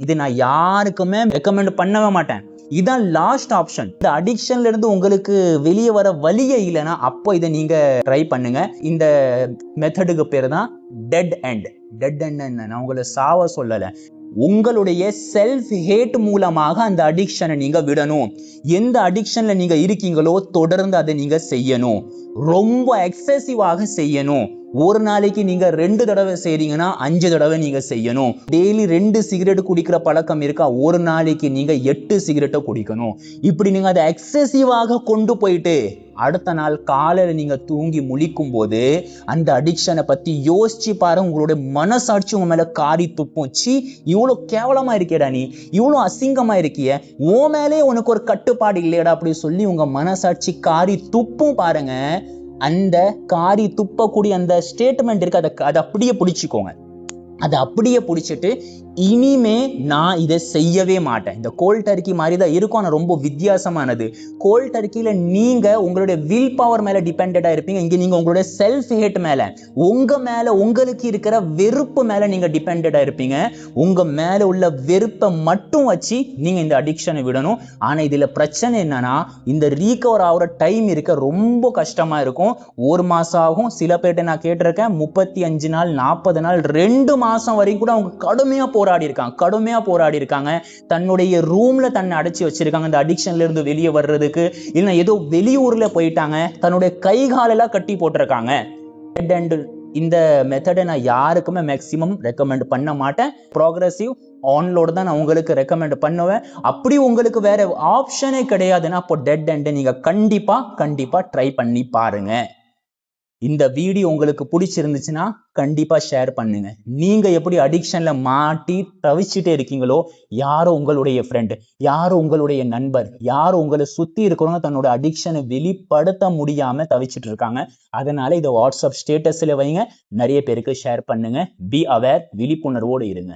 இது நான் யாருக்குமே ரெக்கமெண்ட் பண்ணவே மாட்டேன். இதான் லாஸ்ட் ஆப்ஷன். இந்த அடிக்ஷன்ல இருந்து உங்களுக்கு வெளியே வர வழியே இல்லைன்னா அப்போ இதை நீங்க ட்ரை பண்ணுங்க. இந்த மெத்தடுக்கு பேர் தான் டெட் எண்ட். டெட் எண்ட் என்ன, நான் உங்களை சாவ சொல்லலை, உங்களுடைய செல்ஃப் ஹேட் மூலமாக அந்த அடிக்ஷனை நீங்க விடணும். எந்த அடிக்ஷன்ல நீங்க இருக்கீங்களோ தொடர்ந்து அதை நீங்க செய்யணும். ரொம்ப எக்ஸசிவாக செய்யணும். ஒரு நாளைக்கு நீங்க 2 தடவை செய்றீங்கன்னா 5 தடவை நீங்க செய்யணும். டெய்லி 2 சிகரெட் குடிக்கிற பழக்கம் இருக்கா, ஒரு நாளைக்கு நீங்க 8 சிகரெட்டை குடிக்கணும். இப்படி நீங்க அதை எக்ஸசிவாக கொண்டு போயிட்டு அடுத்த நாள் காலையில நீங்க தூங்கி முழிக்கும் போது அந்த அடிக்ஷனை பத்தி யோசிச்சு பாருங்க. உங்களுடைய மனசாட்சி உங்க மேல காரி துப்பும். சி, இவ்வளவு கேவலமா இருக்கியடா, நீ இவ்வளவு அசிங்கமா இருக்கிய, ஓ மேலே உனக்கு ஒரு கட்டுப்பாடு இல்லையடா அப்படி சொல்லி உங்க மனசாட்சி காரி துப்பும் பாருங்க. அந்த காரி துப்பக்கூடிய அந்த ஸ்டேட்மெண்ட் இருக்கு, அதை அப்படியே பிடிச்சிக்கோங்க. அதை அப்படியே பிடிச்சிட்டு இனிமே நான் இதை செய்யவே மாட்டேன். இந்த கோல்ட் டர்க்கி மாதிரி தான் இருக்கும், ஆனால் ரொம்ப வித்தியாசமானது. கோல்ட் டர்க்கியில் நீங்க உங்களுடைய வில் பவர் மேல டிபெண்டா இருப்பீங்க. இங்க நீங்க உங்களுடைய செல்ஃப் ஹேட் மேல, உங்க மேல உங்களுக்கு இருக்கிற வெறுப்பு மேல நீங்க டிபெண்டா இருப்பீங்க. உங்க மேல உள்ள வெறுப்பை மட்டும் வச்சு நீங்க இந்த அடிக்ஷனை விடணும். ஆனா இதுல பிரச்சனை என்னன்னா, இந்த ரீகவர் ஆகிற டைம் இருக்க ரொம்ப கஷ்டமா இருக்கும். 1 மாசம் ஆகும். சில பேர்ட்ட நான் கேட்டிருக்கேன் 35 நாள் 40 நாள் 2 மாசம் வரைக்கும் கூட அவங்க கடுமையா போராடி இருக்காங்க. தன்னுடைய ரூம்ல தன்னை அடைச்சி வச்சிருக்காங்க இந்த அடிக்ஷன்ல இருந்து வெளியே வர்றதுக்கு. இல்ல ஏதோ வெளியூர்ல போயிட்டாங்க, தன்னுடைய கை காலெல்லாம் கட்டி போட்டிருக்காங்க. இந்த மெத்தடை நான் யாருக்குமே மேக்சிமம் ரெக்கமெண்ட் பண்ண மாட்டேன். ப்ரோக்ரசிவ் ஆன்லோடு தான் நான் உங்களுக்கு ரெக்கமெண்ட் பண்ணுவேன். அப்படி உங்களுக்கு வேற ஆப்ஷனே கிடையாதுன்னா அப்போ டெட் எண்ட் நீங்க கண்டிப்பா ட்ரை பண்ணி பாருங்க. இந்த வீடியோ உங்களுக்கு பிடிச்சிருந்துச்சுன்னா கண்டிப்பா ஷேர் பண்ணுங்க. நீங்க எப்படி அடிக்ஷன்ல மாட்டி தவிச்சுட்டே இருக்கீங்களோ, யாரோ உங்களுடைய ஃப்ரெண்ட், யாரோ உங்களுடைய நண்பர், யாரோ உங்களை சுத்தி இருக்கிறவங்க தன்னோட அடிக்ஷனை வெளிப்படுத்த முடியாம தவிச்சிட்டு இருக்காங்க. அதனால இதை வாட்ஸ்அப் ஸ்டேட்டஸ்ல வைங்க, நிறைய பேருக்கு ஷேர் பண்ணுங்க. பி அவேர், விழிப்புணர்வோடு இருங்க.